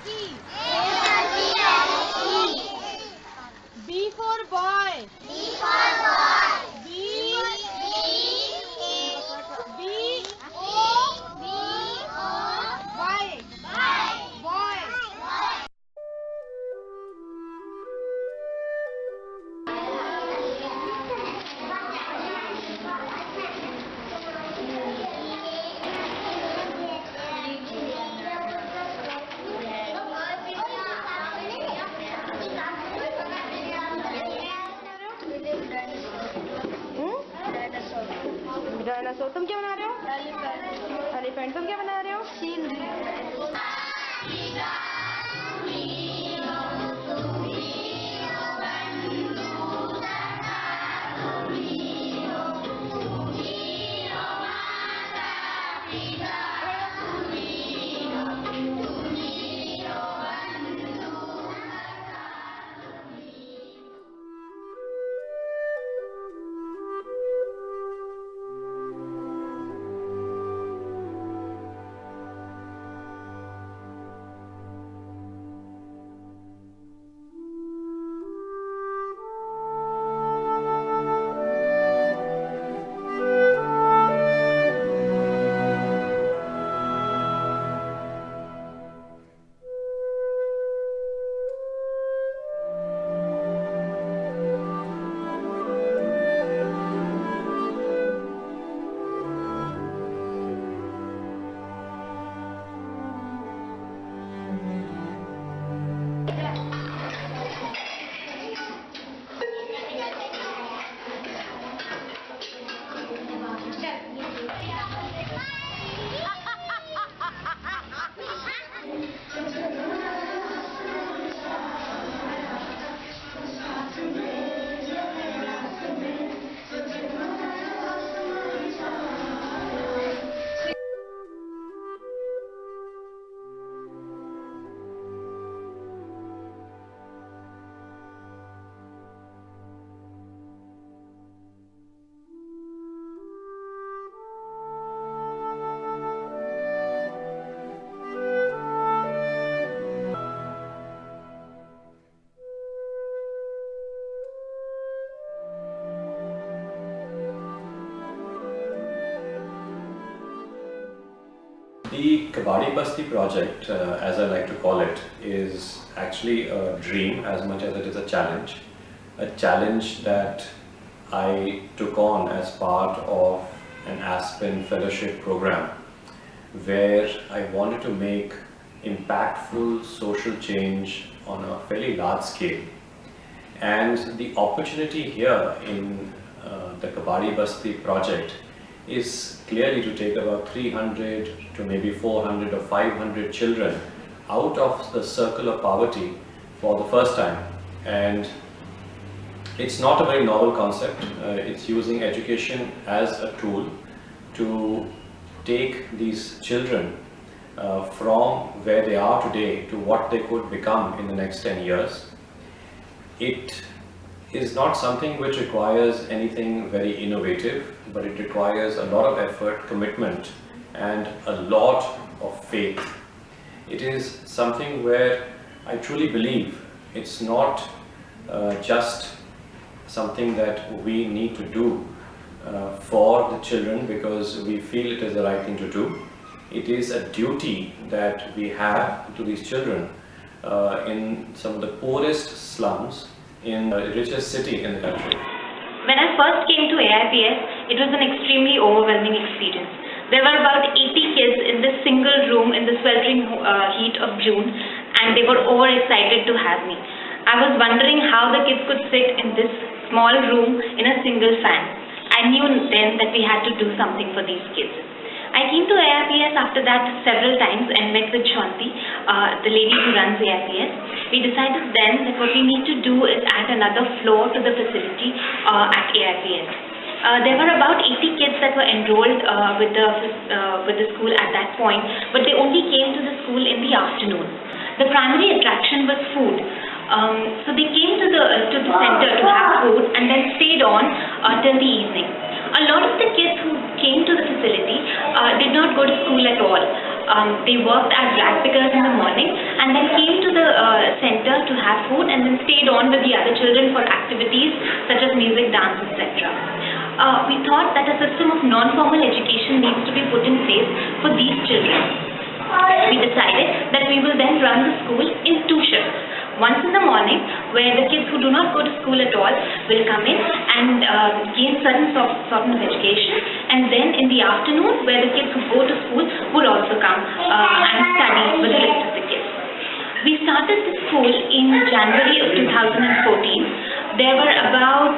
key. B for boy. B for boy. B O Y. Boy. Dinosaur. तुम क्या बना रहे हो? एलिफेंट। तुम क्या बना रहे हो? The Kabadi Basti project, as I like to call it, is actually a dream as much as it is a challenge. A challenge that I took on as part of an Aspen Fellowship program, where I wanted to make impactful social change on a fairly large scale. And the opportunity here in the Kabadi Basti project is clearly to take about 300 to maybe 400 or 500 children out of the circle of poverty for the first time. And it's not a very novel concept. It's using education as a tool to take these children from where they are today to what they could become in the next 10 years. It is not something which requires anything very innovative, but it requires a lot of effort, commitment, and a lot of faith. It is something where I truly believe it's not just something that we need to do for the children because we feel it is the right thing to do. It is a duty that we have to these children in some of the poorest slums in the richest city in the country. When I first came to AIPS, it was an extremely overwhelming experience. There were about 80 kids in this single room in the sweltering heat of June, and they were overexcited to have me. I was wondering how the kids could sit in this small room in a single fan. I knew then that we had to do something for these kids. I came to AIPS after that several times and met with Shanti, the lady who runs AIPS. We decided then that what we need to do is add another floor to the facility at AIPS. There were about 80 kids that were enrolled with the school at that point, but they only came to the school in the afternoon. The primary attraction was food. So they came to the center to have food and then stayed on till the evening. A lot of the kids who came to the facility did not go to school at all. They worked as rag pickers in the morning and then came to the center to have food, and then stayed on with the other children for activities such as music, dance, etc. We thought that a system of non-formal education needs to be put in place for these children. We decided that we will then run the school in 2 shifts. Once in the morning, where the kids who do not go to school at all will come in and gain certain sort of education, and then in the afternoon, where the kids who go to school would also come and study with the rest of the kids. We started the school in January of 2014. There were about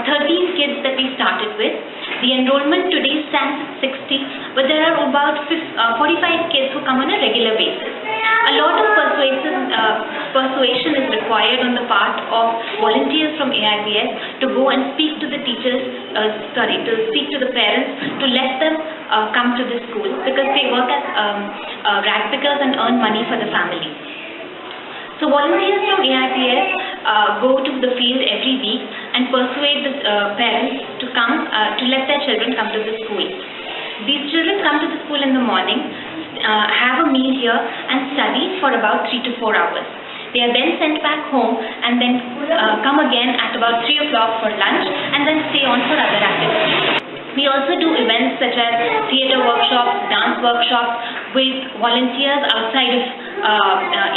13 kids that we started with. The enrollment today stands at 60, but there are about 45 kids who come on a regular basis. A lot of persuasion is required on the part of volunteers from AIPS to go and speak to the teachers, to speak to the parents, to let them come to the school, because they work as rag pickers and earn money for the family. So volunteers from AIPS go to the field every week and persuade the parents to come to let their children come to the school. These children come to the school in the morning, have a meal here and study for about 3 to 4 hours. They are then sent back home and then come again at about 3 o'clock for lunch and then stay on for other activities. We also do events such as theatre workshops, dance workshops with volunteers outside of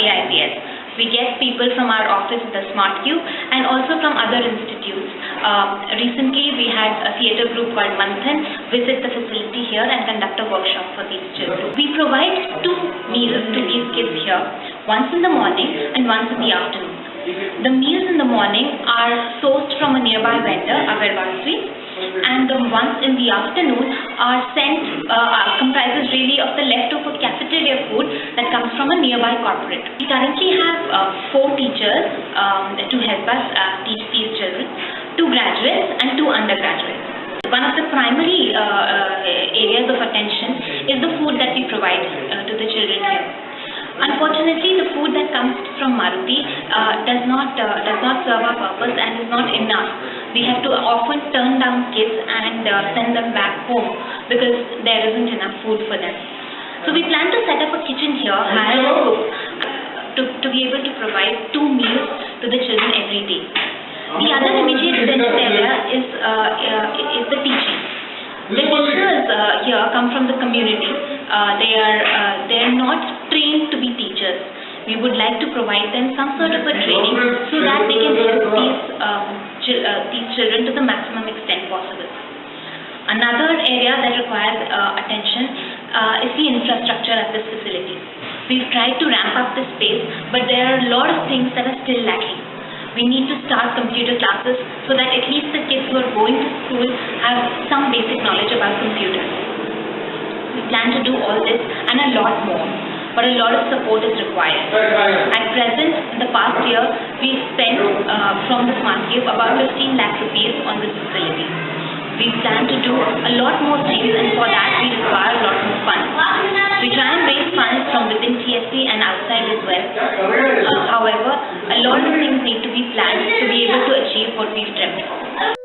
AIPS. We get people from our office, the Smart Q, and also from other institutes. Recently, we had a theatre group called Manthan visit the facility here and conduct a workshop for these children. We provide 2 meals to these kids here, once in the morning and once in the afternoon. The meals in the morning are sourced from a nearby vendor, Agarwal Sweets, and the ones in the afternoon are comprises really of the leftover cafeteria food that comes from a nearby corporate. We currently have 4 teachers to help us teach these children, 2 graduates and 2 undergraduates. One of the primary areas of attention is the food that we provide to the children here. Unfortunately, the food that comes from Maruti does not serve our purpose and is not enough. We have to often turn down kids and send them back home because there isn't enough food for them. So we plan to set up a kitchen here, hire a cook, to be able to provide 2 meals to the children every day. The other immediate attention area is the teaching. The teachers here come from the community. They are not trained to be teachers. We would like to provide them some sort of a training so that they can help these children to the maximum extent possible. Another area that requires attention is the infrastructure at this facility. We've tried to ramp up the space, but there are a lot of things that are still lacking. We need to start computer classes so that at least the kids who are going to school have some basic knowledge about computers. We plan to do all this and a lot more, but a lot of support is required. At present, in the past year, we spent from the Smart Cube about 15 lakh rupees on this facility. We plan to do a lot more things, and for that we require a lot more funds. We try and raise funds from within TSC and outside as well. However, a lot of things need to be planned to be able to achieve what we've dreamt for.